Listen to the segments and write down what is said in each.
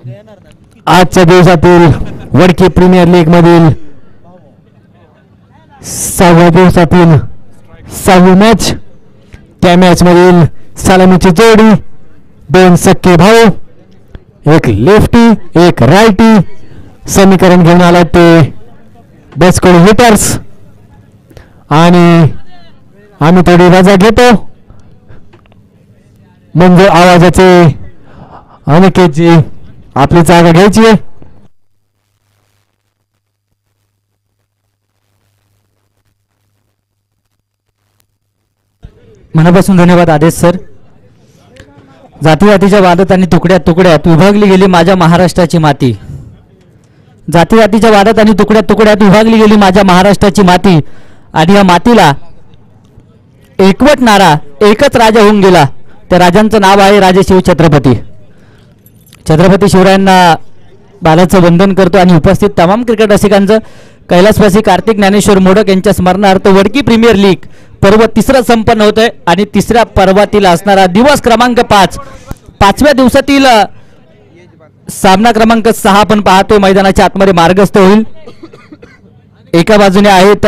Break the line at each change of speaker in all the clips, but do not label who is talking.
आजच्या दिवसातील Wadki premier league मधील 6व्या दिवसातील 6वी मॅच. त्या मॅच मधील सलामीची जोडी 2 सख्खे भाऊ, एक लेफ्टी एक रायटी. समीकरण घेऊन आला ते बसकोड हिटर्स. आणि आम्ही थोडी रजा घेतो म्हणजे आवाजाचे अनिकेतजी आपली जागा घ्यायची आहे.
मनापासून धन्यवाद आदेश सर. जातीजातीच्या वादात आणि तुकड्यात तुकड्यात विभागली गेली माझ्या महाराष्ट्राची माती. जातीजातीच्या वादात आणि तुकड्यात तुकड्यात विभागली गेली माझ्या महाराष्ट्राची माती. आणि या मातीला एकवटणारा एकच राजा होऊन गेला. त्या राजांचं नाव आहे राजे शिवछत्रपती. छत्रपती शिवरायांना बालाचं वंदन करतो आणि उपस्थित तमाम क्रिकेट रसिकांचं कैलासवासी कार्तिक ज्ञानेश्वर मोडक यांच्या स्मरणार्थ वडकी प्रीमियर लीग पर्व 3रं संपन्न होत आहे. आणि 3ऱ्या पर्वातील असणारा दिवस क्रमांक 5, 5व्या दिवसातील सामना क्रमांक 6 आपण पाहतोय मैदानाच्या आतमध्ये मार्गस्थ होईल. एका बाजूने आहेत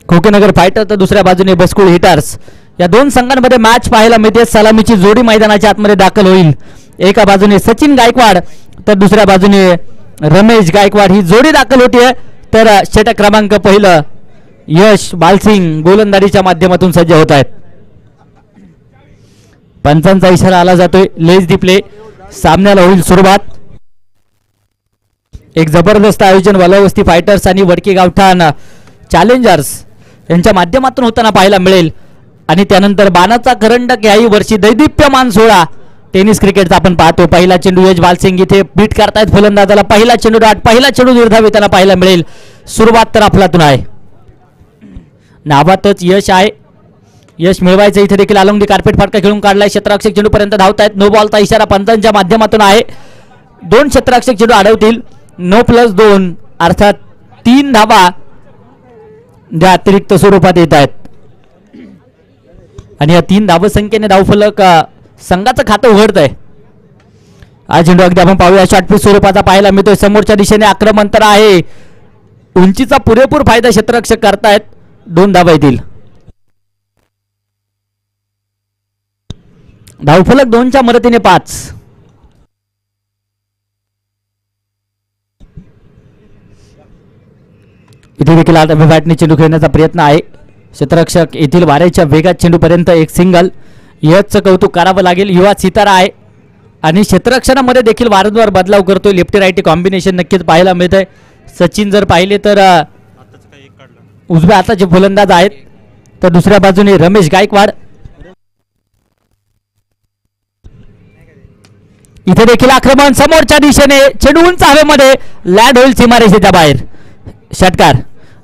खोकेनगर फायटर तर दुसऱ्या बाजूने बसकुळ हिटर्स. या दोन संघांमध्ये मॅच पाहायला मिळते. सलामीची जोडी मैदानाच्या आतमध्ये दाखल होईल. एका बाजूने सचिन गायकवाड तर दुसऱ्या बाजूने रमेश गायकवाड ही जोडी दाखल होतीये. तर षटक क्रमांक पहिलं यश बालसिंग गोलंदाजीच्या माध्यमातून सज्ज होत आहेत. पंचांचा इशारा आला जातोय. Let's the play. सामन्याला होईल सुरुवात. एक जबरदस्त आयोजन वलवस्ती फायटर्स आणि वडकी गावठाण चॅलेंजर्स यांच्या माध्यमातून होताना पाहायला मिळेल. आणि त्यानंतर बाणाचा करंडक याही वर्षी दैदिप्यमान सोहळा टेनिस क्रिकेटचा आपण पाहतो. पहिला चेंडू यश बालसिंग इथे बीट करतायत फलंदाजाला. पहिला चेंडू डाट, पहिला चेंडू निर्धाव त्यांना पाहायला मिळेल. सुरुवात तर आपल्यातून आहे. नावातच यश आहे. यश मिळवायचं. इथे देखील अलॉंग दी कार्पेट फाटका खेळून काढलाय. क्षेत्ररक्षक चेंडू पर्यंत धावतायत. नो बॉलचा इशारा पंचांच्या माध्यमातून आहे. 2 क्षेत्ररक्षक चेंडू अडवतील. 9+2 अर्थात 3 धावा ज्या अतिरिक्त स्वरूपात येत आहेत. आणि या 3 धावसंख्येने धावफलक संघाचं खातं उघडत आहे. हा चेंडू अगदी आपण पाहूया शॉर्टपिच स्वरूपाचा पाहायला मिळतोय. समोरच्या दिशेने आक्रमण तर आहे. उंचीचा पुरेपूर फायदा क्षेत्ररक्षक करतायत. 2 धावा येतील. धावफलक 2च्या मदतीने 5. इथे देखील आता बॅटने चेंडू खेळण्याचा प्रयत्न आहे. क्षेत्ररक्षक येथील वाऱ्याच्या वेगात चेंडूपर्यंत एक सिंगल. यशचं कौतुक करावं लागेल. युवा सितारा आहे आणि क्षेत्ररक्षणामध्ये देखील वारंवार बदलाव करतोय. लेफ्टी राईटी कॉम्बिनेशन नक्कीच पाहायला मिळतंय. सचिन जर पाहिले तर उजव्या हाताचे फलंदाज आहेत. तर दुसऱ्या बाजूने रमेश गायकवाड. इथे देखील आक्रमण समोरच्या दिशेने. चेंडू उंच हवेमध्ये लँड होईल सीमारेषेच्या बाहेर. षटकार.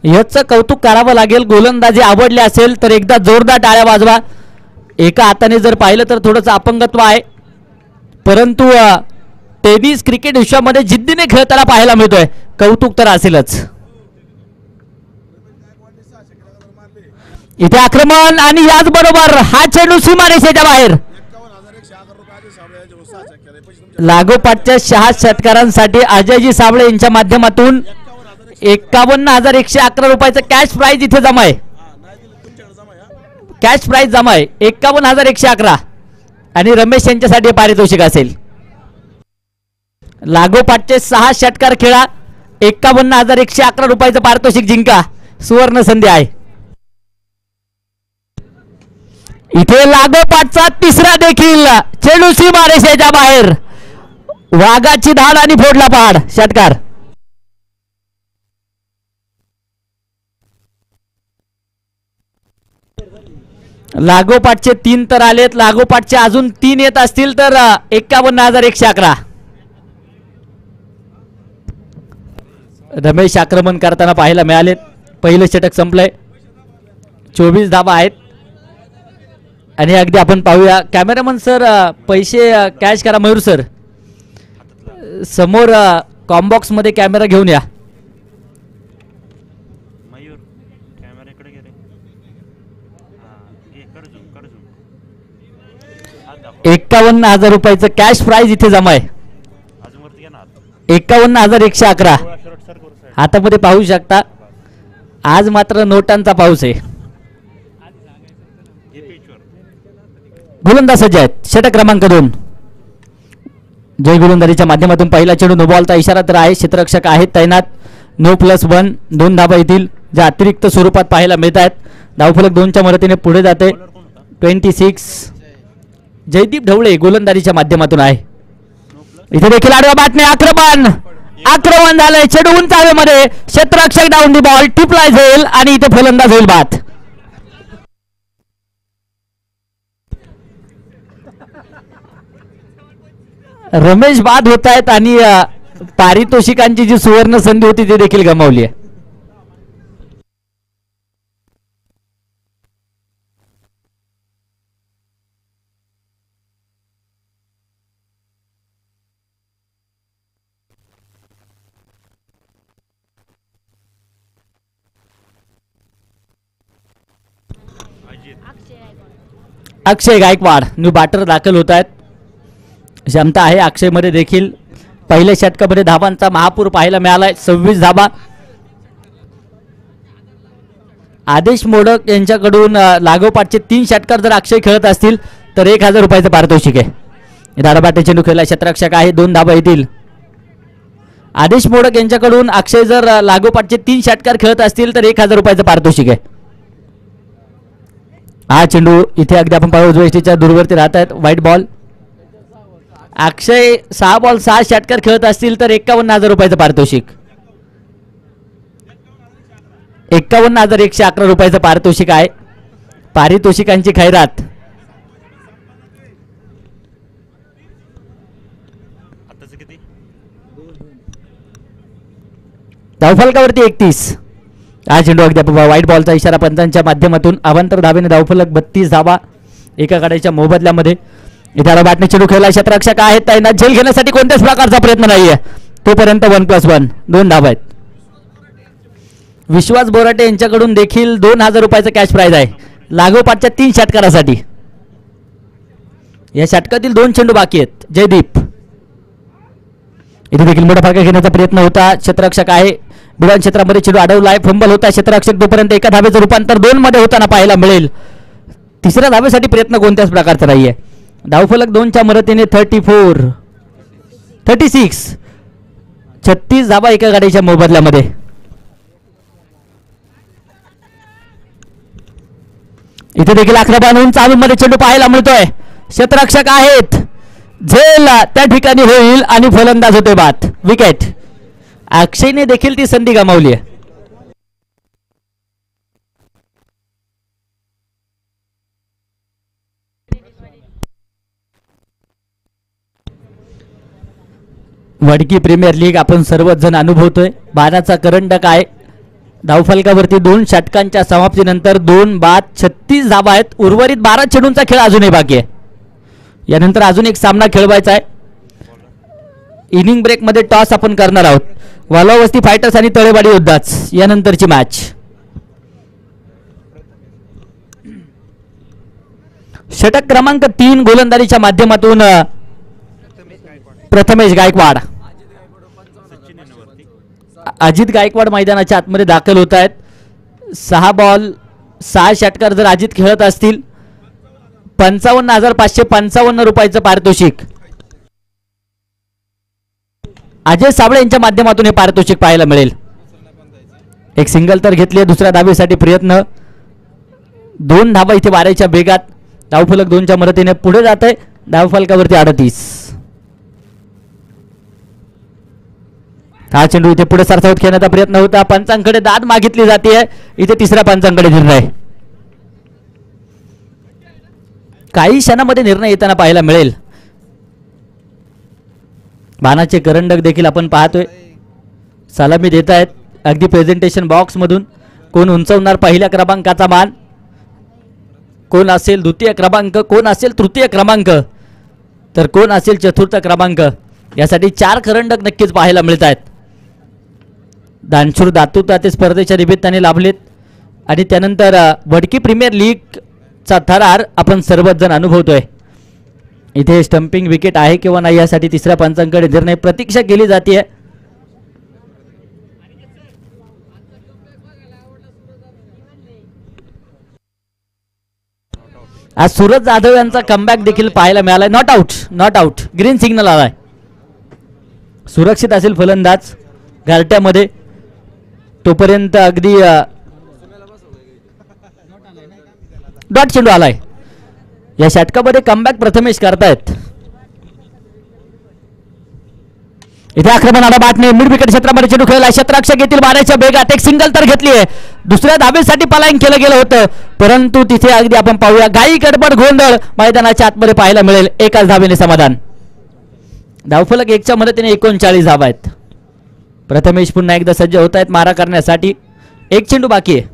यशचं कौतुक करावं लागेल. गोलंदाजी आवडली असेल तर एकदा जोरदार टाळ्या वाजवा. एका हाताने जर पाहिलं तर थोडंसं अपंगत्व आहे, परंतु टेनिस क्रिकेट विश्वामध्ये जिद्दीने खेळताना पाहायला मिळतोय. कौतुक तर असेलच. इथे आक्रमण आणि याचबरोबर हा चेंडू सीमारेषेच्या बाहेर. लागोपाठच्या 6 षटकारांसाठी अजयजी साबळे यांच्या माध्यमातून 51,111 रुपयाचं कॅश प्राइज इथे जमा आहे. कॅश प्राइज जमा आहे 51,111. आणि रमेश यांच्यासाठी पारितोषिक असेल. लागोपाठचे 6 षटकार खेळा, 51,111 रुपयाचं पारितोषिक जिंका. सुवर्ण संधी आहे. इथे लागोपाठचा 3रा देखील चेंडू सीमारेषेच्या बाहेर. वाघाची धाड आणि फोडला पहाड. षटकार. लागोपाठचे 3 तर आलेत. लागोपाठचे अजून 3 येत असतील तर 51,111. रमेश आक्रमण करताना पाहायला मिळालेत. पहिलं षटक संपलंय. 24 धावा आहेत. आणि अगदी आपण पाहूया कॅमेरामन सर पैसे कॅश करा. मयूर सर समोर कॉम्बॉक्स मध्ये कॅमेरा घेऊन या. 51,000 रुपयाचं कॅश प्राइज इथे जमा आहे. 51,111. हातामध्ये पाहू शकता आज मात्र नोटांचा पाऊस आहे. गोलंदाज सज्ज आहेत. षटक क्रमांक 2. जय गोलंदाजीच्या माध्यमातून पहिला चेंडू नो बॉलचा इशारा तर आहे. क्षेत्ररक्षक आहेत तैनात. नो +1 2 धाबा येतील ज्या अतिरिक्त स्वरूपात पाहायला मिळत आहेत. धावफलक 2च्या मदतीने पुढे जाते. 26 जयदीप ढवळे गोलंदाजीच्या माध्यमातून आहे. इथे देखील आडव्या बाटने आक्रमण झालंय. चेंडू उंच हवेमध्ये. क्षेत्ररक्षक डाऊन दी बॉल टिपला जाईल आणि इथे फलंदाज होईल बाद. रमेश बाद होत आहेत आणि पारितोषिकांची जी सुवर्ण संधी होती ती देखील गमावली आहे. अक्षय गायकवाड न्यू बॅटर दाखल होत आहेत. क्षमता आहे अक्षयमध्ये देखील. पहिल्या षटकामध्ये धावांचा महापूर पाहायला मिळालाय. 26 धाबा. आदेश मोडक यांच्याकडून लागोपाठचे 3 षटकार जर अक्षय खेळत असतील तर 1,000 रुपयाचं पारितोषिक आहे. दाराबाटे चेंडू खेळला. क्षेत्ररक्षक आहे. 2 धाबा येतील. आदेश मोडक यांच्याकडून अक्षय जर लागोपाठचे 3 षटकार खेळत असतील तर 1,000 रुपयाचं पारितोषिक आहे. हा चेंडू इथे अगदी आपण पाहू उजव्या दूरवरती राहत आहेत. White ball. अक्षय 6 बॉल 6 षटकार खेळत असतील तर 51,000 रुपयाचं पारितोषिक. 51,111 रुपयाचं पारितोषिक आहे. पारितोषिकांची खैरात. धावफलकावरती 31. हा चेंडू अगदी व्हाईट बॉलचा इशारा पंचांच्या माध्यमातून. अवांतर धावेने धावफलक 32 धावा एका गाड्याच्या मोबदल्यामध्ये. इथे बॅटने चेंडू खेळला. क्षेत्ररक्षक आहेत तैनात. झेल घेण्यासाठी कोणत्याच प्रकारचा प्रयत्न नाहीये तोपर्यंत. 1+1 2 धावा आहेत. विश्वास बोराटे यांच्याकडून देखील 2,000 रुपयाचं कॅश प्राइज आहे लागोपाठच्या 3 षटकारासाठी. या षटकातील 2 चेंडू बाकी आहेत. जयदीप इथे देखील मोठा फटका घेण्याचा प्रयत्न होता. क्षेत्ररक्षक आहे. बुडान क्षेत्रामध्ये चेंडू अडवलाय. फंबल होता. क्षेत्ररक्षक तोपर्यंत एका धावेचं रूपांतर 2 मध्ये होताना पाहायला मिळेल. तिसऱ्या धावेसाठी प्रयत्न कोणत्याच प्रकारचा नाहीये. धावफलक 2च्या मदतीने 36 धावा एका गाडीच्या मोबदल्यामध्ये. इथे देखील आक्रमण होऊन चालूमध्ये चेंडू पाहायला मिळतोय. क्षेत्ररक्षक आहेत. झेल त्या ठिकाणी होईल आणि फलंदाज होते बाद. विकेट. अक्षयने देखील ती संधी गमावली आहे. वडकी प्रीमियर लीग आपण सर्वच जण अनुभवतोय. 12चा करंडक आहे. धावफलकावरती 2 षटकांच्या समाप्तीनंतर 2 बाद 36 धावा आहेत. उर्वरित 12 चेंडूंचा खेळ अजूनही बाकी आहे. यानंतर अजून एक सामना खेळवायचा आहे. इनिंग ब्रेक मध्ये टॉस आपण करणार आहोत. वालावस्ती फायटर्स आणि तळेवाडी योद्धाच यानंतरची मॅच. षटक क्रमांक 3 गोलंदाजीच्या माध्यमातून प्रथमेश गायकवाड. अजित गायकवाड मैदानाच्या आतमध्ये दाखल होत आहेत. 6 बॉल 6 षटकार जर अजित खेळत असतील 55,555 रुपयाचं पारितोषिक. अजय साबळे यांच्या माध्यमातून हे पारितोषिक पाहायला मिळेल. एक सिंगल तर घेतले. दुसऱ्या धावेसाठी प्रयत्न. 2 धावा इथे मारायच्या वेगात. धावफलक 2च्या मदतीने पुढे जात आहे. धावफलकावरती 38. हा चेंडू इथे पुढे सरसावत खेळण्याचा प्रयत्न होता. पंचांकडे दाद मागितली जाते. इथे तिसऱ्या पंचांकडे निर्णय. काही क्षणामध्ये निर्णय येताना पाहायला मिळेल. बाणाचे करंडक देखील आपण पाहतोय. सलामी देत आहेत अगदी प्रेझेंटेशन बॉक्स मधून. कोण उंचवणार पहिल्या क्रमांकाचा मान, कोण असेल द्वितीय क्रमांक, कोण असेल तृतीय क्रमांक, तर कोण असेल चतुर्थ क्रमांक. यासाठी 4 करंडक नक्कीच पाहायला मिळत आहेत. दानशूर दातुता ते स्पर्धेच्या निमित्ताने लाभलेत आणि त्यानंतर वडकी प्रीमियर लीगचा थरार आपण सर्वच जण अनुभवतोय. इथे स्टंपिंग विकेट आहे किंवा नाही यासाठी तिसऱ्या पंचांकडे निर्णय प्रतीक्षा केली जाते. आज सूरज जाधव यांचा कमबॅक देखील पाहायला मिळालाय. नॉट आउट ग्रीन सिग्नल आलाय. सुरक्षित असेल फलंदाज घरट्यामध्ये तोपर्यंत अगदी डॉट चेंडू आलाय. या षटकामध्ये कमबॅक प्रथमेश करतायत. इथे आक्रमण आला बाटणे मिड विकेट क्षेत्रामध्ये चेंडू खेळला. क्षेत्ररक्षक येथील मारायच्या बेगात एक सिंगल तर घेतली आहे. दुसऱ्या धाबेसाठी पलायन केलं गेलं होतं परंतु तिथे अगदी आपण पाहूया घाई गडबड गोंधळ मैदानाच्या आतमध्ये पाहायला मिळेल. एकाच धावेने समाधान. धावफलक 1च्या मदतीने 39 धावा आहेत. प्रथमेश पुन्हा एकदा सज्ज होत आहेत मारा करण्यासाठी. एक चेंडू बाकी आहे.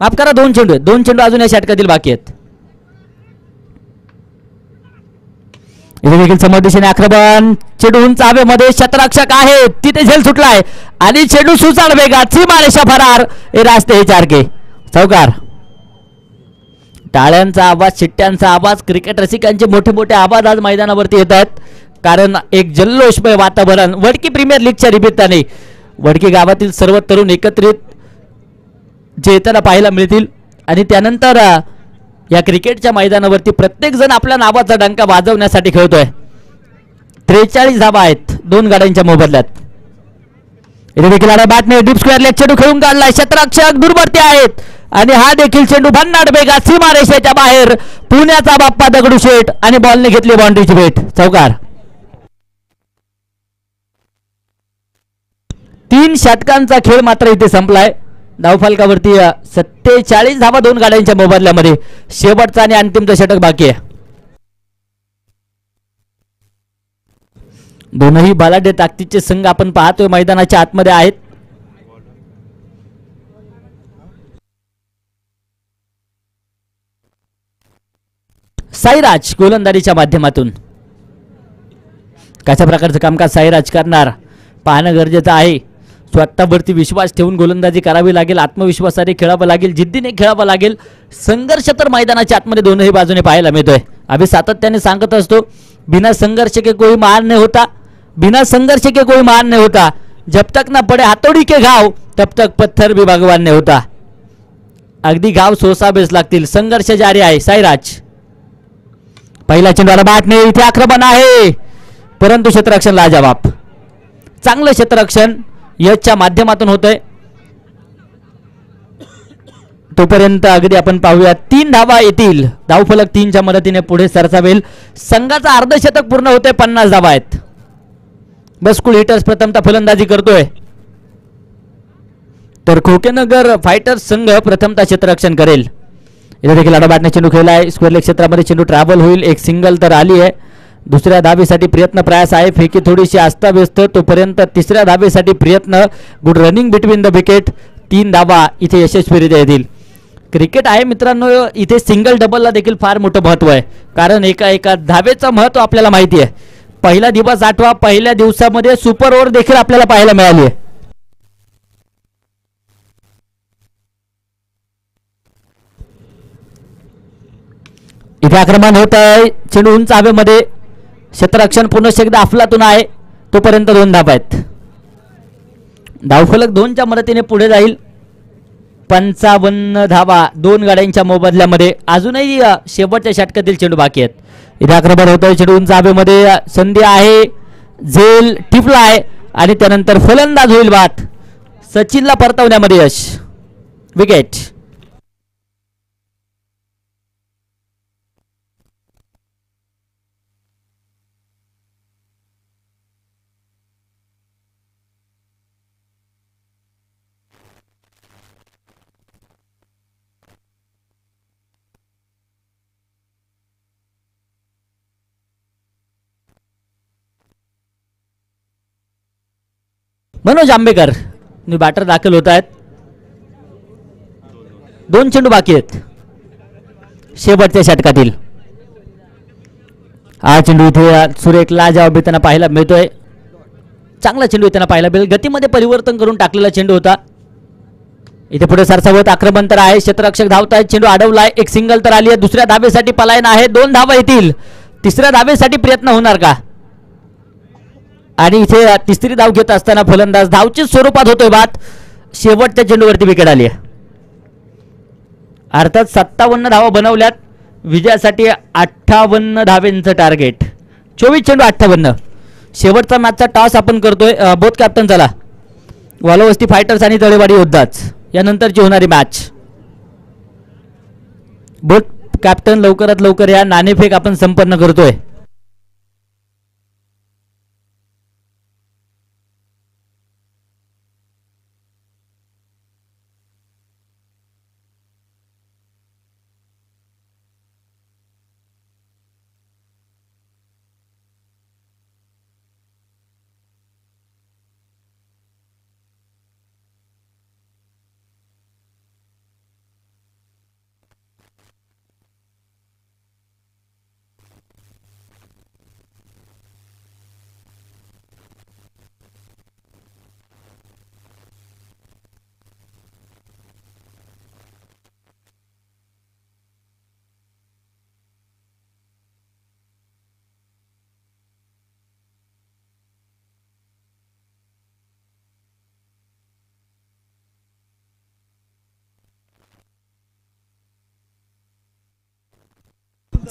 माफ करा 2 चेंडू आहेत. 2 चेंडू अजून या षटकातील बाकी आहेत. इथे देखील समोर दिशेने आक्रमण चेंडू उंच हवेमध्ये क्षेत्ररक्षक आहे तिथे झेल सुटलाय आणि चेंडू सुसाड वेगात सीमारेषा फरार. हे रास्ते हे 4 के चौकार. टाळ्यांचा आवाज शिट्ट्यांचा आवाज क्रिकेट रसिकांचे मोठे मोठे आवाज आज मैदानावरती येत आहेत कारण एक जल्लोषमय वातावरण वडकी प्रीमियर लीगच्या निमित्ताने वडकी गावातील सर्व तरुण एकत्रित जे येताना पाहायला मिळतील आणि त्यानंतर या क्रिकेटच्या मैदानावरती प्रत्येक जण आपल्या नावाचा डंका वाजवण्यासाठी खेळतोय. 43 धावा आहेत 2 गाड्यांच्या मोबदल्यात. इथे देखील आला बॅटने डीप स्क्वेअर लेग चेंडू खेळून काढलाय. क्षेत्ररक्षक दूरवरती आहेत आणि हा देखील चेंडू भन्नाट बेगात सीमारेषेच्या बाहेर. पुण्याचा बाप्पा दगडूशेठ आणि बॉलने घेतली बाउंड्रीची भेट. चौकार. 3 षटकांचा खेळ मात्र इथे संपलाय. धावफलकावरती 47 धावा 2 गाड्यांच्या मोबदल्यामध्ये. शेवटचा आणि अंतिमचं षटक बाकी आहे. दोनही बलाढ्य ताकदीचे संघ आपण पाहतोय मैदानाच्या आतमध्ये आहेत. साईराज गोलंदाजीच्या माध्यमातून कशा प्रकारचं कामकाज साईराज करणार पाहणं गरजेचं आहे. स्वतःवरती विश्वास ठेवून गोलंदाजी करावी लागेल. आत्मविश्वासाने खेळावं लागेल. जिद्दीने खेळावं लागेल. संघर्ष तर मैदानाच्या आतमध्ये दोनही बाजूने पाहायला मिळतोय. आम्ही सातत्याने सांगत असतो बिना संघर्ष के कोई मान नहीं होता. बिना संघर्ष के कोई मान नहीं होता. जब तक ना पड़े हातोडी के घाव तब तक पत्थर भी भगवान नहीं होता. अगदी घाव सोसावेच लागतील. संघर्ष जारी आहे. साईराज पहिला चेंडूला बॅटने इथे आक्रमण आहे परंतु क्षेत्ररक्षण लाजवाब. चांगलं क्षेत्ररक्षण यशच्या माध्यमातून होतंय. तोपर्यंत अगदी आपण पाहूया 3 धावा येतील. धावफलक 3च्या मदतीने पुढे सरसावेल. संघाचा अर्धशतक पूर्ण होते. 50 धावा आहेत. बसकुळ हिटर्स प्रथमतः फलंदाजी करतोय तर खोकेनगर फायटर्स संघ प्रथमतः क्षेत्ररक्षण करेल. इथे देखील बॅटने चेंडू खेळलाय. स्क्वेअर लेग क्षेत्रामध्ये चेंडू ट्रॅव्हल होईल. एक सिंगल तर आली आहे. दुसऱ्या धाबेसाठी प्रयत्न प्रयास आहे. फेकी थोडीशी अस्ताव्यस्त. तोपर्यंत तिसऱ्या धाबेसाठी प्रयत्न. Good running between the wicket. 3 धावा इथे यशस्वीरित्या येतील. क्रिकेट आहे मित्रांनो. इथे सिंगल डबलला देखील फार मोठं महत्व आहे कारण एका धावेचं महत्व आपल्याला माहिती आहे. पहिला दिवस आठवा. पहिल्या दिवसामध्ये सुपर ओव्हर देखील आपल्याला पाहायला मिळाली आहे. इथे आक्रमण होत आहे. चेंडू उंच हवेमध्ये. क्षेत्ररक्षण पुनश्च एकदा अफलातून आहे. तोपर्यंत 2 धावा आहेत. धावफलक 2च्या मदतीने पुढे जाईल. 55 धावा 2 गाड्यांच्या मोबदल्यामध्ये. अजूनही शेवटच्या षटकातील चेंडू बाकी आहेत. इथे आक्रमण होत आहे. चेंडू उंच हवेमध्ये. संधी आहे. झेल टिपला आहे आणि त्यानंतर फलंदाज होईल बाद. सचिनला परतवण्यामध्ये यश. विकेट. मनोज आंबेकर बॅटर दाखल होत आहेत. 2 चेंडू बाकी आहेत शेवटच्या षटकातील. हा चेंडू इथे सुरेख लाजवाब त्यांना पाहायला मिळतोय. चांगला चेंडू त्यांना पाहायला मिळेल. गतीमध्ये परिवर्तन करून टाकलेला चेंडू होता. इथे पुढे सरसावत आक्रमण तर आहे. क्षेत्ररक्षक धावतायत. चेंडू अडवलाय. एक सिंगल तर आली आहे. दुसऱ्या धाबेसाठी पलायन आहे. 2 धावा येतील. तिसऱ्या धाबेसाठी प्रयत्न होणार का आणि इथे तिसरी धाव घेत असताना फलंदाज धावच्या स्वरूपात होतोय बाद. शेवटच्या चेंडूवरती विकेट आली आहे. अर्थात 57 धावा बनवल्यात. विजयासाठी 58 धावेंचं टार्गेट. 24 चेंडू 58. शेवटचा मॅचचा टॉस आपण करतोय. बोथ कॅप्टन चला. वालोवस्ती फायटर्स आणि तळेवाडी योद्धाच यानंतरची होणारी मॅच. बोथ कॅप्टन लवकरात लवकर या. नाणेफेक आपण संपन्न करतोय.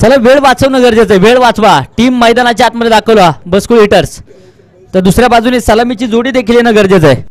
चला वेळ वाचवणं गरजेचं आहे. वेळ वाचवा. टीम मैदानाच्या आतमध्ये दाखवला बसकुळ हिटर्स. तर दुसऱ्या बाजूने सलामीची जोडी देखील येणं गरजेचं आहे.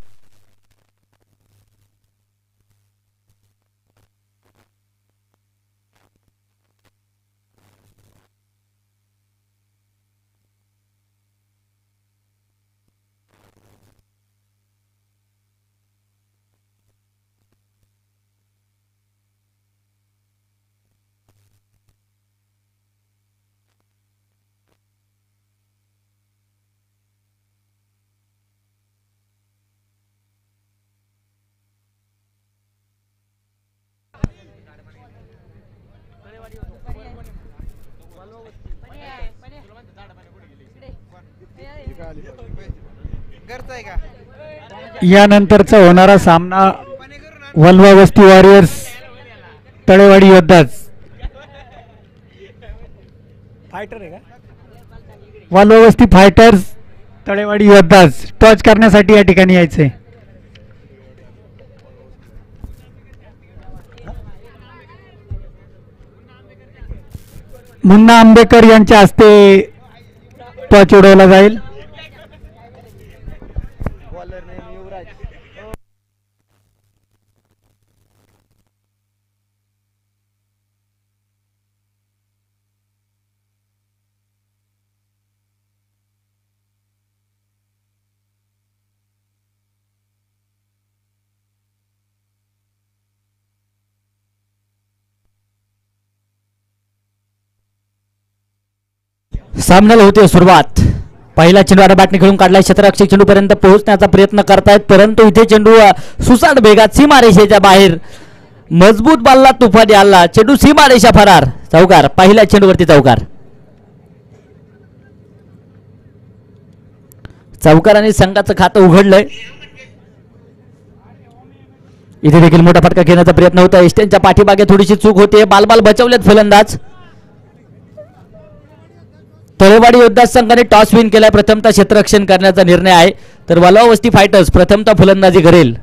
यानंतरचा होणारा सामना वल्वा वस्ती वॉरियर्स तळेवाडी योद्धाच. फायटर आहे का? वल्वा वस्ती फायटर्स तळेवाडी योद्धाच. टॉच करण्यासाठी या ठिकाणी यायचंय. मुन्ना आंबेकर यांच्या हस्ते टॉच उडवला जाईल.
सामन्याला होते सुरुवात. पहिला चेंडू आता बॅटने खेळून काढलाय. क्षेत्ररक्षक चेंडू पर्यंत पोहोचण्याचा प्रयत्न करतायत, परंतु इथे चेंडू सुसाट वेगात सीमारेषेच्या बाहेर. मजबूत बॉलला तुफानी हल्ला. चेंडू सीमारेषा फरार. चौकार. पहिल्या चेंडूवरती चौकार. चौकाराने संघाचं खातं उघडलंय. इथे देखील मोठा फटका घेण्याचा प्रयत्न होता. एस्टेनच्या पाठीमागे थोडीशी चूक होते. बाल बचावलेत फलंदाज. तळेवाडी योद्धा संघाने टॉस विन केलाय. प्रथमतः क्षेत्ररक्षण करण्याचा निर्णय आहे, तर वल्वा वस्ती फायटर्स प्रथमतः फलंदाजी करेल.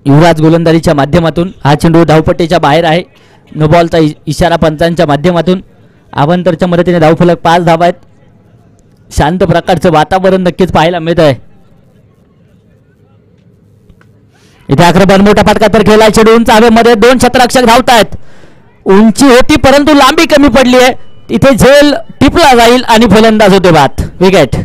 युवराज गोलंदाजीच्या माध्यमातून हा चेंडू धावपट्टीच्या बाहेर आहे. नो बॉलचा इशारा पंचांच्या माध्यमातून. अवांतरच्या मदतीने धावफलक 5 धावा आहेत. शांत प्रकारचं वातावरण नक्कीच पाहायला मिळत आहे. इथे आक्रमण मोठा फटका तर खेळला. चेंडू उंच हवेमध्ये. 2 क्षेत्ररक्षक धावतायत. उंची होती परंतु लांबी कमी पडली आहे. इथे झेल टिपला जाईल आणि फलंदाज होते बाद. विकेट.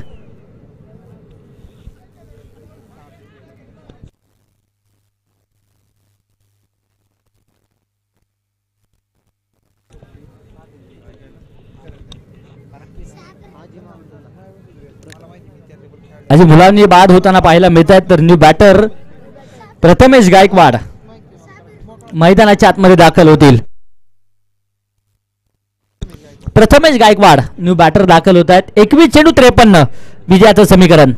अशी मुलांनी बाद होताना पाहायला मिळत आहेत. तर न्यू बॅटर प्रथमेश गायकवाड मैदानाच्या आतमध्ये दाखल होतील. प्रथमेश गायकवाड न्यू बॅटर दाखल होत आहेत. 21 चेंडू 53 विजयाचं समीकरण.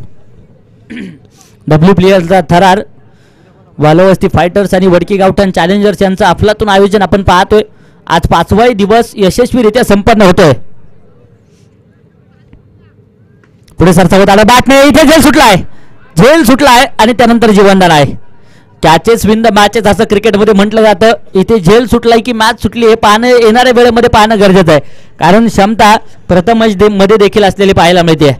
डब्ल्यू प्लेयर्सचा थरार. वालोवस्ती फायटर्स आणि वडकी गावठाण चॅलेंजर्स यांचं अफलातून आयोजन आपण पाहतोय. आज 5वाही दिवस यशस्वीरित्या संपन्न होतोय. पुढे सरसा होत आला. बॅटने इथे झेल सुटलाय. झेल सुटला आहे आणि त्यानंतर जीवनदान आहे. कॅचेस विन द मॅचेस असं क्रिकेटमध्ये म्हटलं जातं. इथे झेल सुटलाय की मॅच सुटली हे पाहणं येणाऱ्या वेळेमध्ये पाहणं गरजेचं आहे, कारण क्षमता प्रथम मध्ये देखील असलेली पाहायला मिळते.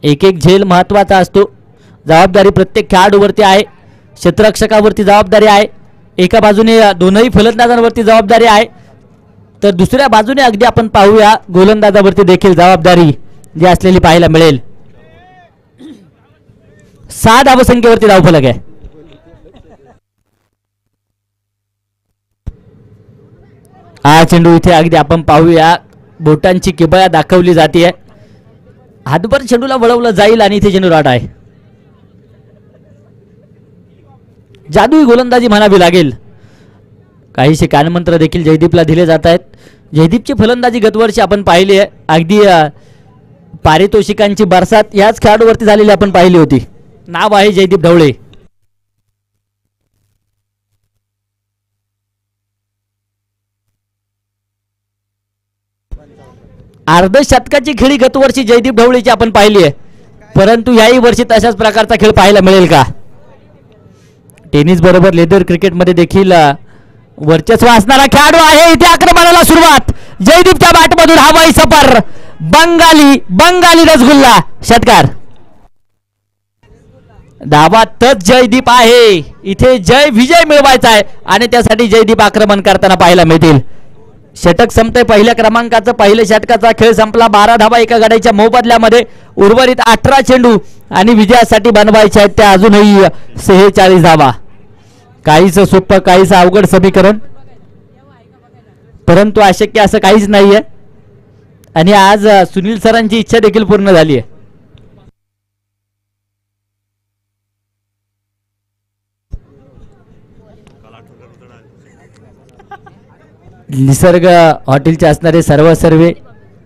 एक एक झेल महत्त्वाचा असतो. जबाबदारी प्रत्येक खेळाडूवरती आहे. क्षेत्ररक्षकावरती जबाबदारी आहे. एका बाजूने दोनही फलंदाजांवरती जबाबदारी आहे, तर दुसऱ्या बाजूने अगदी आपण पाहूया गोलंदाजावरती देखील जबाबदारी जी असलेली पाहायला मिळेल. 6 धावसंख्येवरती धावफलक आहे. हा चेंडू इथे अगदी आपण पाहूया बोटांची किबळा दाखवली जाते. हातभर चेंडूला वळवलं जाईल आणि इथे चेंडू रॉड आहे. जादुई गोलंदाजी म्हणावी लागेल. काहीसे कानमंत्र देखील जयदीपला दिले जात आहेत. जयदीपची फलंदाजी गतवर्षी आपण पाहिली आहे. अगदी पारितोषिकांची बरसात याच खेळाडूवरती झालेली आपण पाहिली होती. नाव आहे जयदीप ढवळे. अर्धशतकाची खेळी गतवर्षी जयदीप ढवळेची आपण पाहिली आहे, परंतु याही वर्षी तशाच प्रकारचा खेळ पाहायला मिळेल का? टेनिस बरोबर लेदर क्रिकेटमध्ये देखील वर्चस्व असणारा खेळाडू आहे. इथे आक्रमणाला सुरुवात. जयदीपच्या बॅटमधून हवाई सफर. बंगाली रसगुल्ला षटकार. धावातच जयदीप आहे. इथे विजय मिळवायचा आहे आणि त्यासाठी जयदीप आक्रमण करताना पाहायला मिळतील. षटक संपते. पहिल्या क्रमांकाचं पहिल्या षटकाचा खेळ संपला. 12 धावा एका गाड्याच्या मोबदल्यामध्ये. उर्वरित 18 चेंडू आणि विजयासाठी बनवायचे आहेत त्या अजूनही 46 धावा. काहीच सोपं काहीच अवघड समीकरण, परंतु अशक्य असं काहीच नाहीये. आणि आज सुनील सरांची इच्छा देखील पूर्ण झाली आहे. निसर्ग हॉटेलचे असणारे सर्वे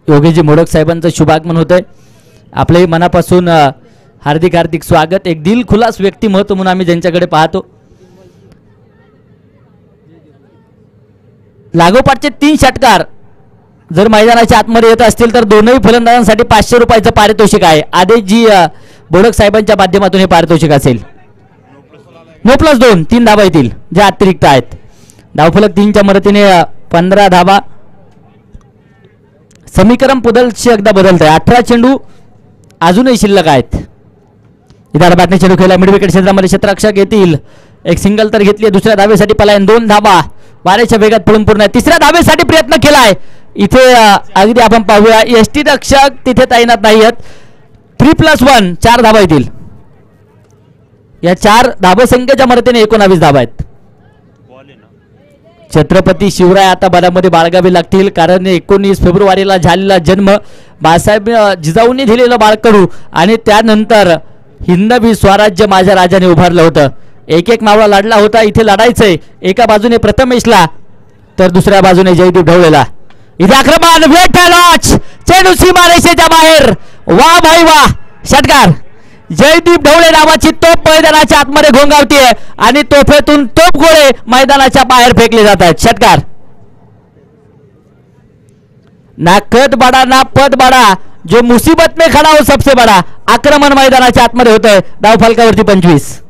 योगीजी मोडक साहेबांचं शुभागमन होत आहे. आपलंही मनापासून हार्दिक स्वागत. एक दिलखुलास व्यक्तिमत्व म्हणून आम्ही ज्यांच्याकडे पाहतो. लागोपाठचे 3 षटकार जर मैदानाच्या आतमध्ये येत असतील तर दोनही फलंदाजांसाठी 500 रुपयाचं पारितोषिक आहे. आदेशजी बोडक साहेबांच्या माध्यमातून हे पारितोषिक असेल. 9+2 3 धावा येतील जे अतिरिक्त आहेत. धावफलक 3च्या मदतीने 15 धावा. समीकरण पुढलशी एकदा बदलत आहे. 18 चेंडू अजूनही शिल्लक आहेत. इथे बॅटने चेंडू खेळला. मिड विकेट क्षेत्रामध्ये क्षेत्ररक्षक येतील. एक सिंगल तर घेतली. दुसऱ्या धावेसाठी पलायन. 2 धावा वाऱ्याच्या वेगात पळून पूर्ण. तिसऱ्या धावेसाठी प्रयत्न केलाय. इथे अगदी आपण पाहूया एसटी रक्षक तिथे तैनात नाही आहेत. 3+1 4 धावा येतील. या 4 धावसंख्येच्या मदतीने 19 धावा आहेत. छत्रपती शिवराय आता बरामध्ये बाळगावे लागतील, कारण 19 फेब्रुवारीला झालेला जन्म बाळासाहेब जिजाऊंनी दिलेलं बाळकडू आणि त्यानंतर हिंदवी स्वराज्य माझ्या राजाने उभारलं होतं. एक मावळा लढला होता. इथे लढायचंय. एका बाजूने प्रथमेशला तर दुसऱ्या बाजूने जयदीप ढवळेला. इथे आक्रमण. वेट चेंडू सीमारेषेच्या बाहेर. वा भाई वा षटकार. जयदीप ढवळे नावाची तोफ मैदानाच्या आतमध्ये घोंगावतीये आणि तोफेतून तोफ गोळे मैदानाच्या बाहेर फेकले जात आहेत. षटकार. ना कद बडा ना पद बडा, जो मुसीबत में खडा हो सबसे बडा. आक्रमण मैदानाच्या आतमध्ये होतंय. धावफलकावरती 25.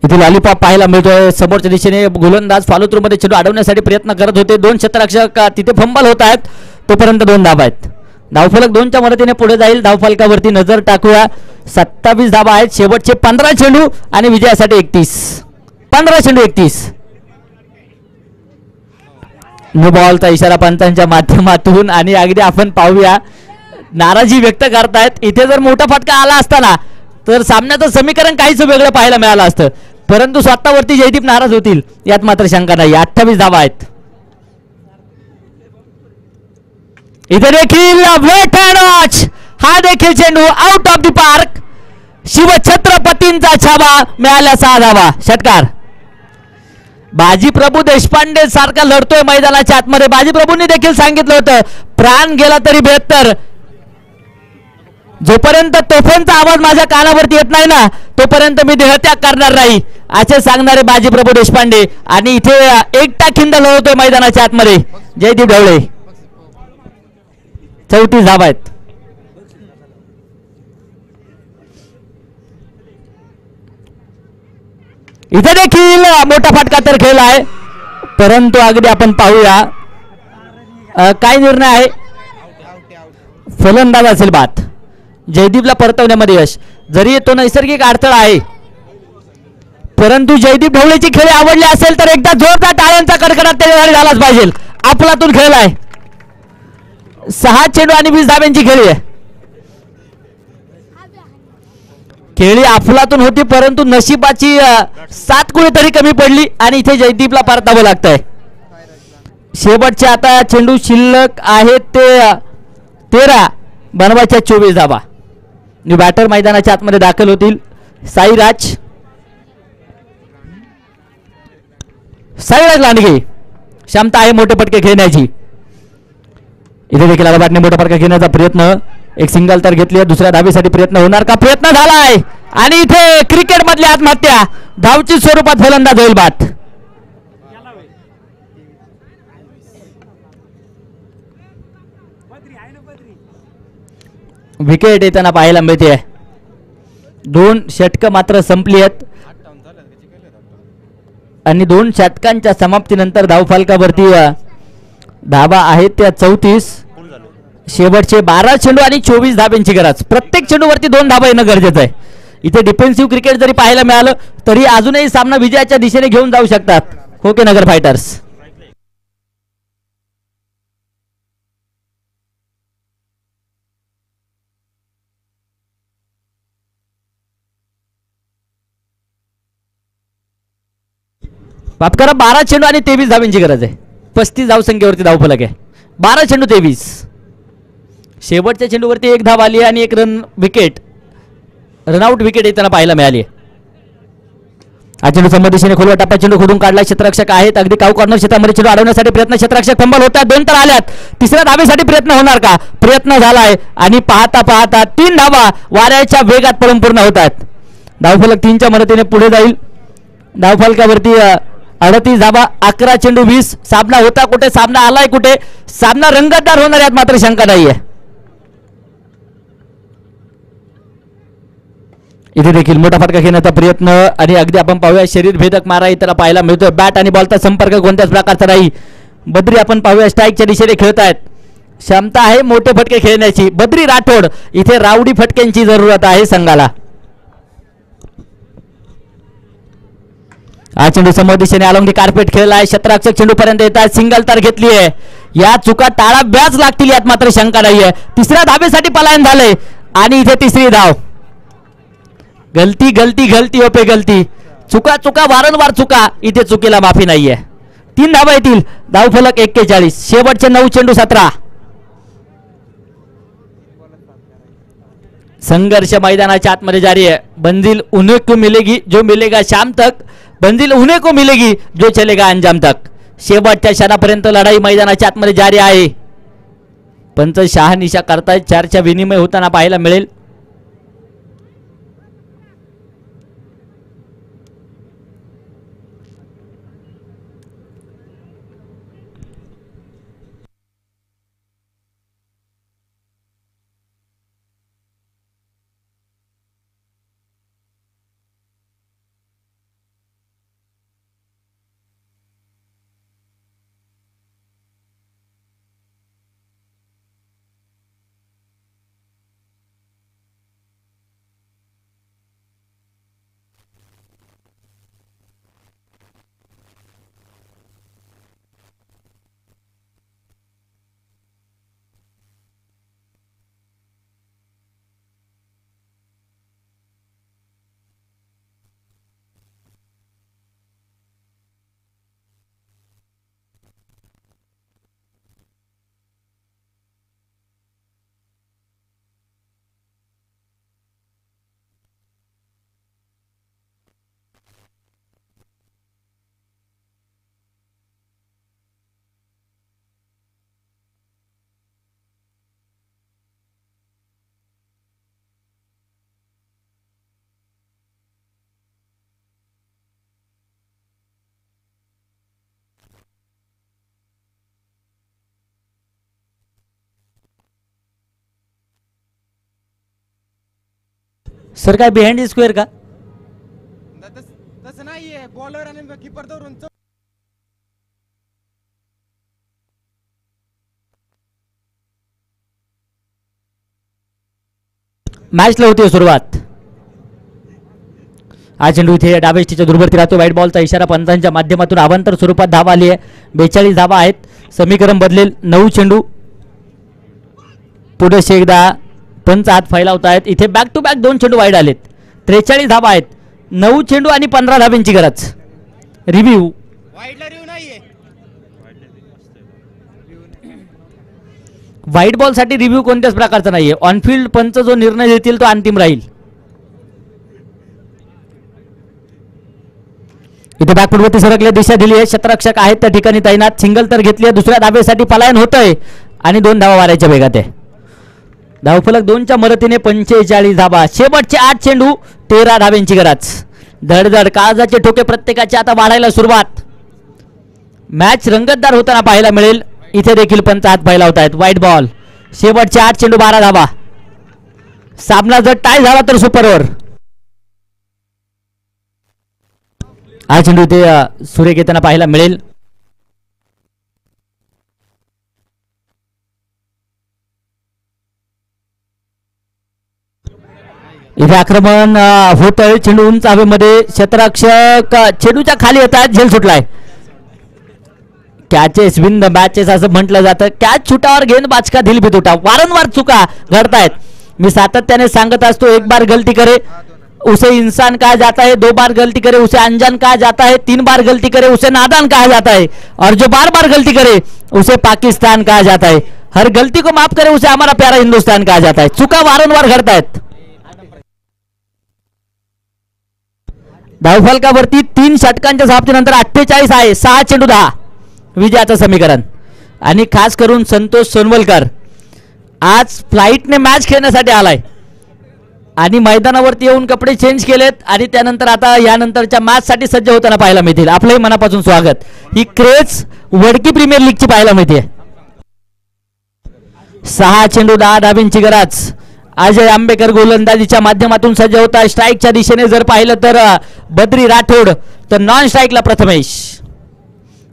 इथे लॉलीपॉप पाहायला मिळतोय. समोरच्या दिशेने गोलंदाज फॉलो थ्रू मध्ये चेंडू अडवण्यासाठी प्रयत्न करत होते. 2 क्षेत्ररक्षक तिथे फंबल होत आहेत. तोपर्यंत 2 धावा आहेत. धावफलक 2च्या मदतीने पुढे जाईल. धावफलकावरती नजर टाकूया. 27 धावा आहेत. शेवटचे 15 चेंडू आणि विजयासाठी 31. 15 चेंडू 31. नो बॉलचा इशारा पंचांच्या माध्यमातून. आणि अगदी आपण पाहूया नाराजी व्यक्त करतायत. इथे जर मोठा फटका आला असताना तर सामन्याचं समीकरण काहीच वेगळं पाहायला मिळालं असतं, परंतु स्वतःवरती जयदीप नाराज होतील यात मात्र शंका नाही. 28 धावा आहेत. इथे देखील वेट अँड वॉच. हा देखील चेंडू आउट ऑफ द पार्क. शिवछत्रपतींचा छावा. मिळाल्या 6 धावा. षटकार. बाजीप्रभू देशपांडे सारखा लढतोय मैदानाच्या आतमध्ये. बाजीप्रभूंनी देखील सांगितलं होतं प्राण गेला तरी बेहत्तर. जोपर्यंत तोफांचा आवाज माझ्या कानावरती येत नाही ना तोपर्यंत मी देहत्याग करणार नाही असे सांगणारे बाजीप्रभू देशपांडे. आणि इथे एकटा खिंड लढतोय मैदानाच्या आतमध्ये जयदीप ढवळे. 34 धावा आहेत. इथे देखील मोठा फटका तर खेळला आहे, परंतु अगदी आपण पाहूया काय निर्णय आहे. फलंदाज असेल बाद. जयदीपला परतवण्यामध्ये यश. जरी तो नैसर्गिक अडथळा आहे, परंतु जयदीप ढवळेची खेळी आवडली असेल तर एकदा जोरदार टाळ्यांचा कडकडाट त्याच्यासाठी झालाच पाहिजे. आपलातून खेळलाय. 6 चेंडू आणि 20 धाब्यांची खेळी आहे. खेळी अफलातून होती, परंतु नशिबाची साथ कुठेतरी कमी पडली आणि इथे जयदीपला परतावं लागतंय. शेवटचे आता चेंडू शिल्लक आहेत ते 13, बनवायच्या 24 धाबा. बॅटर मैदानाच्या आतमध्ये दाखल होतील. साईराज लांडगे क्षमता आहे मोठे फटके खेळण्याची. इथे देखील आबाबाटने मोठा फटका खेळण्याचा प्रयत्न. एक सिंगल तर घेतली आहे. दुसऱ्या धाबेसाठी प्रयत्न होणार का? प्रयत्न झालाय आणि इथे क्रिकेट मधली आत्महत्या. धावची स्वरूपात फलंदाज होईल बाद. विकेट येताना पाहायला मिळते. 2 षटकं मात्र संपली आहेत आणि 2 षटकांच्या समाप्तीनंतर धावफलकावरती धाबा आहेत त्या 34. शेवटचे 12 चेंडू आणि 24 धाब्यांची गरज. प्रत्येक चेंडूवरती 2 धाबा येणं गरजेचं आहे. इथे डिफेन्सिव्ह क्रिकेट जरी पाहायला मिळालं तरी अजूनही सामना विजयाच्या दिशेने घेऊन जाऊ शकतात होके नगर फायटर्स. माफ करा, 12 चेंडू आणि 23 धाब्यांची गरज आहे. 35 धावसंख्येवरती धावफलक आहे. 12 चेंडू 23. शेवटच्या चेंडूवरती 1 धाव आली आणि 1 रनआउट विकेट येताना पाहायला मिळाली. हा चेंडू संबंधित खोलवा टप्प्या चेंडू खोडून काढला. क्षेत्ररक्षक आहेत अगदी काऊ कॉर्नर क्षेत्रामध्ये चेंडू अडवण्यासाठी प्रयत्न. क्षेत्ररक्षक फंबल होतात. 2 तर आल्यात. तिसऱ्या धाबेसाठी प्रयत्न होणार का? प्रयत्न झालाय आणि पाहता पाहता 3 धाबा वाऱ्याच्या वेगात पळून पूर्ण होतात. धावफलक 3च्या मदतीने पुढे जाईल. धावफलकावरती 38 धाबा. 11 चेंडू 20. सामना होता कुठे? सामना आलाय कुठे? सामना रंगतदार होणार यात मात्र शंका नाहीये. इथे देखील मोठा फटका घेण्याचा प्रयत्न आणि अगदी आपण पाहूया शरीर भेदक मारा इतर पाहायला मिळतोय. बॅट आणि बॉलचा संपर्क कोणत्याच प्रकारचा नाही. बद्री आपण पाहूया स्ट्राईकच्या दिशेने खेळतायत. क्षमता आहे मोठे फटके खेळण्याची. बद्री राठोड इथे रावडी फटक्यांची जरूरत आहे संघाला. हा चेंडू समोर दिशेने अलॉंग दी कार्पेट खेळलाय. क्षेत्ररक्षक चेंडू पर्यंत येतात. सिंगल तर घेतली आहे. या चुका टाळाव्याच लागतील यात मात्र शंका नाहीये. तिसऱ्या धाबेसाठी पलायन झालंय आणि इथे तिसरी धाव. गलती गलती गलती ओपे गलती. चुका चुका वारंवार चुका. इथे चुकीला माफी नाहीये. 3 धाबा येतील. धावफलक 41. शेवटचे 9 चेंडू 17. संघर्ष मैदानाच्या आतमध्ये जारी है. बंजिल उन्हें को मिलेगी जो मिलेगा शाम तक. बंजिल उन्हें को मिलेगी जो चलेगा अंजाम तक. शेवटच्या क्षणापर्यंत लढाई मैदानाच्या आतमध्ये जारी आहे. पंच शहानिशा करतायत. 4च्या विनिमय होताना पाहायला मिळेल. सर काय बिहाइंड द स्क्वेअर का?
तसं नाहीये, बॉलर आणि कीपर धरून
मॅचला होती सुरुवात. हा चेंडू इथे डाव्या यष्टीच्या दुर्भरती राहतो. व्हाईट बॉलचा इशारा पंचांच्या माध्यमातून अवांतर स्वरूपात धावा आली आहे. 42 धावा आहेत. समीकरण बदलेल. 9 चेंडू पुढे एकदा पंच हात फैलावत आहेत. इथे बॅक टू बॅक 2 चेंडू वाईड आलेत. 43 धावा आहेत. 9 चेंडू आणि 15 धाब्यांची गरज. रिव्ह्यू व्हाईट बॉल साठी रिव्ह्यू कोणत्याच प्रकारचा नाहीये. ऑनफिल्ड पंच जो निर्णय देतील तो अंतिम राहील. इथे बॅकफुटवरती सरकले दिशा दिली आहे. क्षेत्ररक्षक आहेत त्या ठिकाणी तैनात. सिंगल तर घेतली आहे. दुसऱ्या धाबेसाठी पलायन होतंय आणि 2 धावा मारायच्या वेगात आहे. धावफलक 2च्या मदतीने 45 धाबा. शेवटचे 8 चेंडू 13 धाब्यांची गरज. धडधड काळजाचे ठोके प्रत्येकाचे आता वाढायला सुरुवात. मॅच रंगतदार होताना पाहायला मिळेल. इथे देखील पंच हात फैलावत आहेत. White ball. शेवटचे 8 चेंडू 12 धाबा. सामना जर टाय झाला तर सुपरवर. हा चेंडू इथे सुरेख येताना पाहायला मिळेल. इथे आक्रमण होत आहे. चेंडू उंच हवेमध्ये. क्षेत्ररक्षक चेंडूच्या खाली येत आहेत. झेल सुटलाय. कॅचेस विन द मॅचेस असं म्हटलं जातं. कॅच छुटावर घेऊन बाचका दिल भी तुटा. वारंवार चुका घडतायत. मी सातत्याने सांगत असतो, एक बार गलती करे उसे इंसान कहा जाता है, 2 बार गलती करे उसे अनजान कहा जाता है, 3 बार गलती करे उसे नादान कहा जाता है, और जो बार बार गलती करे उसे पाकिस्तान कहा जाता है. हर गलती को माफ करे उसे हमारा प्यारा हिंदुस्तान कहा जाता है. चुका वारंवार घडतायत. धावफलकावरती 3 षटकांच्या समाप्तीनंतर 48 आहे. 6 चेंडू 10 विजयाचं समीकरण. आणि खास करून संतोष सोनवलकर आज फ्लाईटने मॅच खेळण्यासाठी आलाय आणि मैदानावरती येऊन कपडे चेंज केलेत आणि त्यानंतर आता यानंतरच्या मॅच साठी सज्ज होताना पाहायला मिळतील. आपलंही मनापासून स्वागत. ही क्रेज वडकी प्रीमियर लीगची पाहायला मिळते. 6 चेंडू 10 धाब्यांची गरज. अजय आंबेकर गोलंदाजीच्या माध्यमातून सज्ज होता. स्ट्राईकच्या दिशेने जर पाहिलं तर बद्री राठोड, तर नॉन स्ट्राईकला प्रथमेश.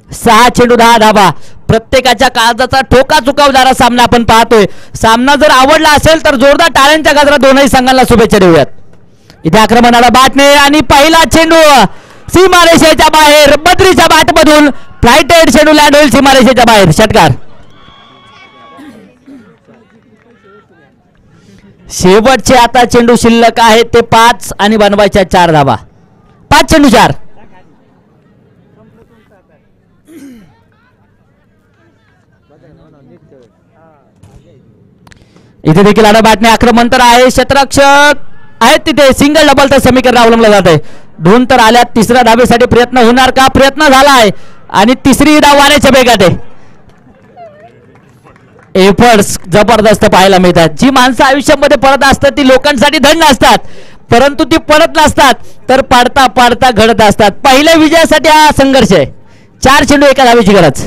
6 चेंडू 10 धाबा. प्रत्येकाच्या काळजाचा ठोका चुकावणारा सामना आपण पाहतोय. सामना जर आवडला असेल तर जोरदार टाळ्यांच्या गजरात दोनही संघांना शुभेच्छा देऊयात. इथे आक्रमणाला बाटणे आणि पहिला चेंडू सीमारेषेच्या बाहेर. बद्रीच्या बॅटमधून फ्लाइटेड चेंडू लँड होईल सीमारेषेच्या बाहेर. षटकार. शेवटचे आता चेंडू शिल्लक आहेत ते 5 आणि बनवायच्या 4 धाबा. 5 चेंडू 4. इथे देखील आडा बॅटने आक्रमण तर आहे. क्षेत्ररक्षक आहेत तिथे. सिंगल डबलचं समीकरण अवलंबलं जात आहे. 2 तर आल्यात. 3ऱ्या धाबेसाठी प्रयत्न होणार का? प्रयत्न झाला आहे आणि 3री धाव वाण्याच्या वेगात आहे. एफर्ट्स जबरदस्त पाहायला मिळतात. जी माणसं आयुष्यामध्ये पडत असतात ती लोकांसाठी धन्य असतात, परंतु ती पडत नसतात तर पाडता पाडता घडत असतात. पहिल्या विजयासाठी हा संघर्ष आहे. 4 चेंडू 1 धावेची गरज.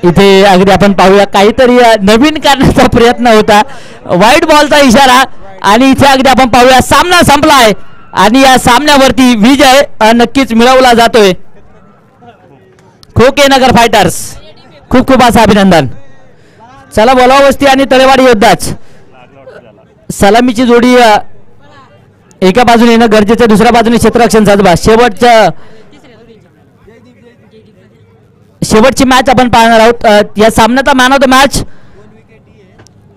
इथे अगदी आपण पाहूया काहीतरी नवीन करण्याचा प्रयत्न होता. व्हाईट बॉलचा इशारा आणि इथे अगदी आपण पाहूया सामना संपलाय आणि या सामन्यावरती विजय नक्कीच मिळवला जातोय. खोके नगर फायटर्स खूप खूप असं अभिनंदन. चला बोलाव वस्ती आणि तळेवाडी योद्धाच. सलामीची जोडी एका बाजूने येणं गरजेचं, दुसऱ्या बाजूने क्षेत्ररक्षण साधवा. शेवटची मॅच आपण पाहणार आहोत. या सामन्याचा मॅन ऑफ द मॅच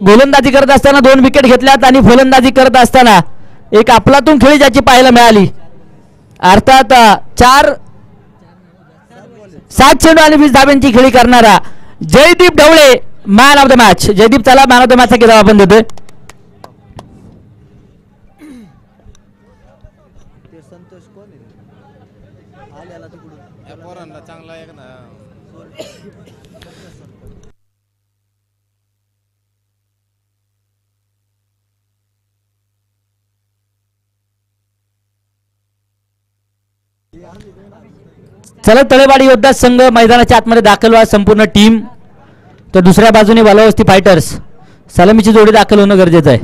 गोलंदाजी करत असताना 2 विकेट घेतल्यात आणि फलंदाजी करत असताना एक अफलातून खेळी ज्याची पाहायला मिळाली. अर्थात 7 चेंडू आणि 20 धाब्यांची खेळी करणारा Jaydeep Dhawale man of the match. Jaydeep चला मॅन ऑफ द मॅचचा किताब आपण देतोय. चला तळेवाडी योद्धा संघ मैदानाच्या आतमध्ये दाखल व्हा. संपूर्ण टीम. तर दुसऱ्या बाजूने वालावस्ती फायटर्स. सलामीची जोडी दाखल होणं गरजेचं आहे.